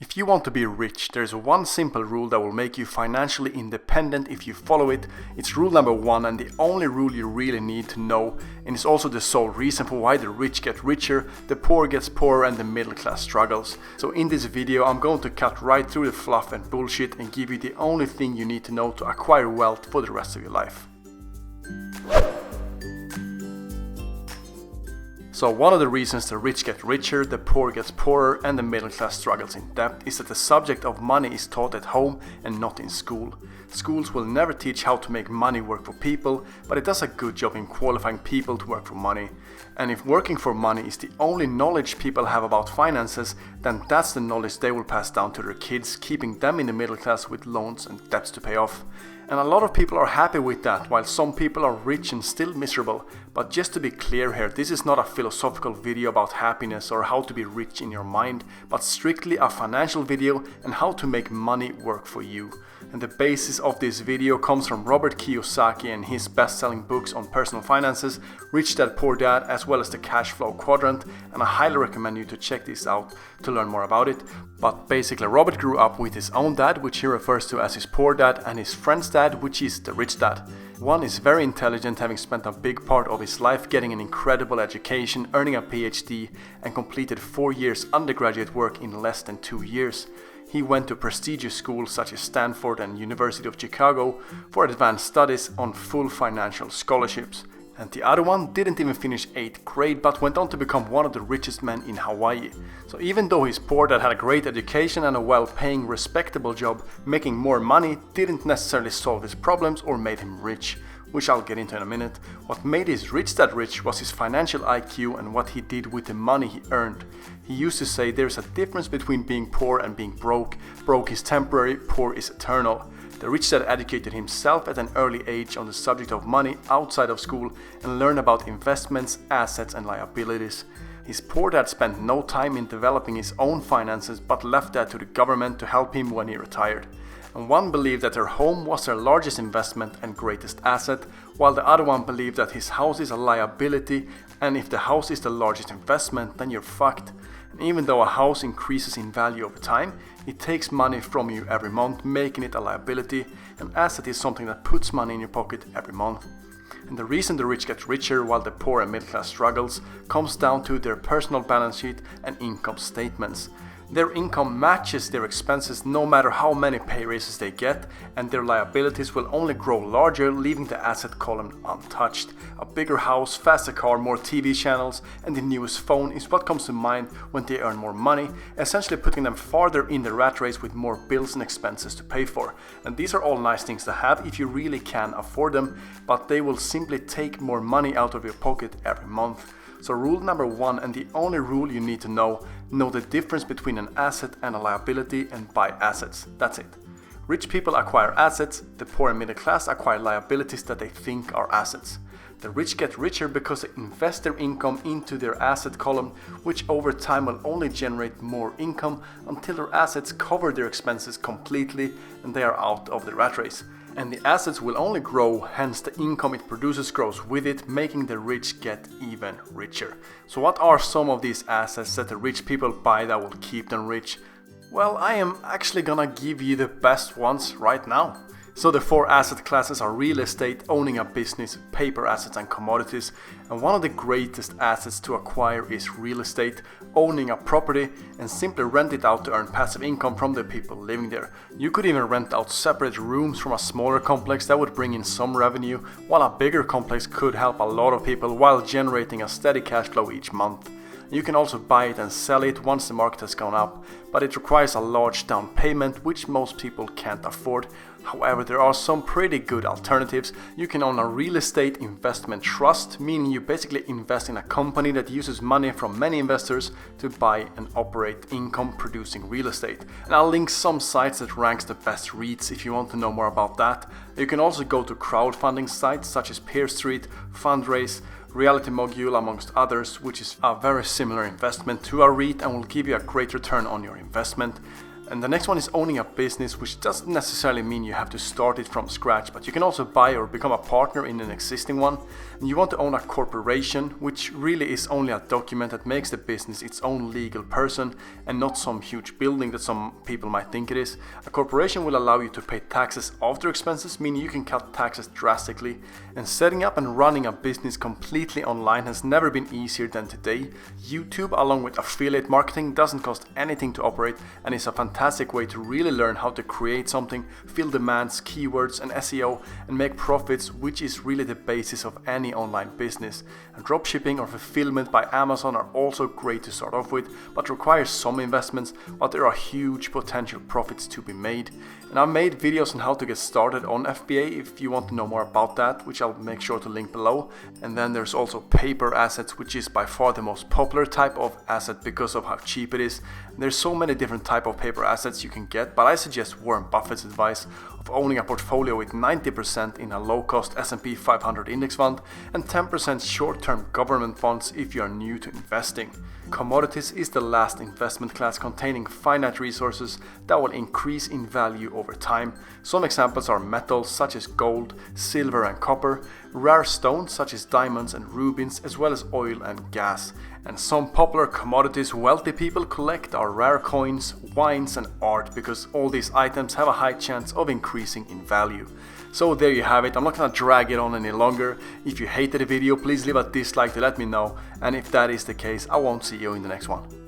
If you want to be rich, there's one simple rule that will make you financially independent if you follow it. It's rule number 1 and the only rule you really need to know, and it's also the sole reason for why the rich get richer, the poor gets poorer and the middle class struggles. So in this video I'm going to cut right through the fluff and bullshit and give you the only thing you need to know to acquire wealth for the rest of your life. So one of the reasons the rich get richer, the poor gets poorer and the middle class struggles in debt is that the subject of money is taught at home and not in school. Schools will never teach how to make money work for people, but it does a good job in qualifying people to work for money. And if working for money is the only knowledge people have about finances, then that's the knowledge they will pass down to their kids, keeping them in the middle class with loans and debts to pay off. And a lot of people are happy with that, while some people are rich and still miserable. But just to be clear here, this is not a philosophical video about happiness or how to be rich in your mind, but strictly a financial video and how to make money work for you. And the basis of this video comes from Robert Kiyosaki and his best-selling books on personal finances, Rich Dad Poor Dad, as well as the Cashflow quadrant, and I highly recommend you to check this out to learn more about it. But basically Robert grew up with his own dad, which he refers to as his poor dad, and his friend's dad, which is the rich dad. One is very intelligent, having spent a big part of his life getting an incredible education, earning a PhD, and completed 4 years undergraduate work in less than 2 years. He went to prestigious schools such as Stanford and University of Chicago for advanced studies on full financial scholarships. And the other one didn't even finish 8th grade but went on to become one of the richest men in Hawaii. So even though his poor dad had a great education and a well-paying, respectable job, making more money didn't necessarily solve his problems or made him rich, which I'll get into in a minute. What made his rich dad rich was his financial IQ and what he did with the money he earned. He used to say there's a difference between being poor and being broke. Broke is temporary, poor is eternal. The rich dad educated himself at an early age on the subject of money outside of school and learned about investments, assets and liabilities. His poor dad spent no time in developing his own finances but left that to the government to help him when he retired. And one believed that their home was their largest investment and greatest asset, while the other one believed that his house is a liability, and if the house is the largest investment, then you're fucked. And even though a house increases in value over time, it takes money from you every month, making it a liability. An asset is something that puts money in your pocket every month. And the reason the rich get richer while the poor and middle class struggles comes down to their personal balance sheet and income statements. Their income matches their expenses no matter how many pay raises they get, and their liabilities will only grow larger, leaving the asset column untouched. A bigger house, faster car, more TV channels, and the newest phone is what comes to mind when they earn more money, essentially putting them farther in the rat race with more bills and expenses to pay for. And these are all nice things to have if you really can afford them, but they will simply take more money out of your pocket every month. So rule number 1 and the only rule you need to know the difference between an asset and a liability and buy assets. That's it. Rich people acquire assets, the poor and middle class acquire liabilities that they think are assets. The rich get richer because they invest their income into their asset column, which over time will only generate more income until their assets cover their expenses completely and they are out of the rat race. And the assets will only grow, hence the income it produces grows with it, making the rich get even richer. So what are some of these assets that the rich people buy that will keep them rich? Well, I am actually gonna give you the best ones right now. So the 4 asset classes are real estate, owning a business, paper assets and commodities. And one of the greatest assets to acquire is real estate, owning a property and simply rent it out to earn passive income from the people living there. You could even rent out separate rooms from a smaller complex that would bring in some revenue, while a bigger complex could help a lot of people while generating a steady cash flow each month. You can also buy it and sell it once the market has gone up, but it requires a large down payment which most people can't afford. However, there are some pretty good alternatives. You can own a real estate investment trust, meaning you basically invest in a company that uses money from many investors to buy and operate income producing real estate. And I'll link some sites that ranks the best REITs if you want to know more about that. You can also go to crowdfunding sites such as Peer Street, Fundraise, Reality Mogul amongst others, which is a very similar investment to a REIT and will give you a great return on your investment. And the next one is owning a business, which doesn't necessarily mean you have to start it from scratch, but you can also buy or become a partner in an existing one. And you want to own a corporation, which really is only a document that makes the business its own legal person and not some huge building that some people might think it is. A corporation will allow you to pay taxes after expenses, meaning you can cut taxes drastically. And setting up and running a business completely online has never been easier than today. YouTube, along with affiliate marketing, doesn't cost anything to operate and is a fantastic way to really learn how to create something, fill demands, keywords and SEO, and make profits, which is really the basis of any online business. And dropshipping or fulfillment by Amazon are also great to start off with, but require some investments, but there are huge potential profits to be made. And I've made videos on how to get started on FBA if you want to know more about that, which I'll make sure to link below. And then there's also paper assets, which is by far the most popular type of asset because of how cheap it is. And there's so many different type of paper assets you can get, but I suggest Warren Buffett's advice of owning a portfolio with 90% in a low-cost S&P 500 index fund and 10% short-term government bonds if you are new to investing. Commodities is the last investment class containing finite resources that will increase in value over time. Some examples are metals such as gold, silver and copper, rare stones such as diamonds and rubies, as well as oil and gas. And some popular commodities wealthy people collect are rare coins, wines and art, because all these items have a high chance of increasing in value. So there you have it. I'm not gonna drag it on any longer. If you hated the video, please leave a dislike to let me know, and if that is the case, I won't see you in the next one.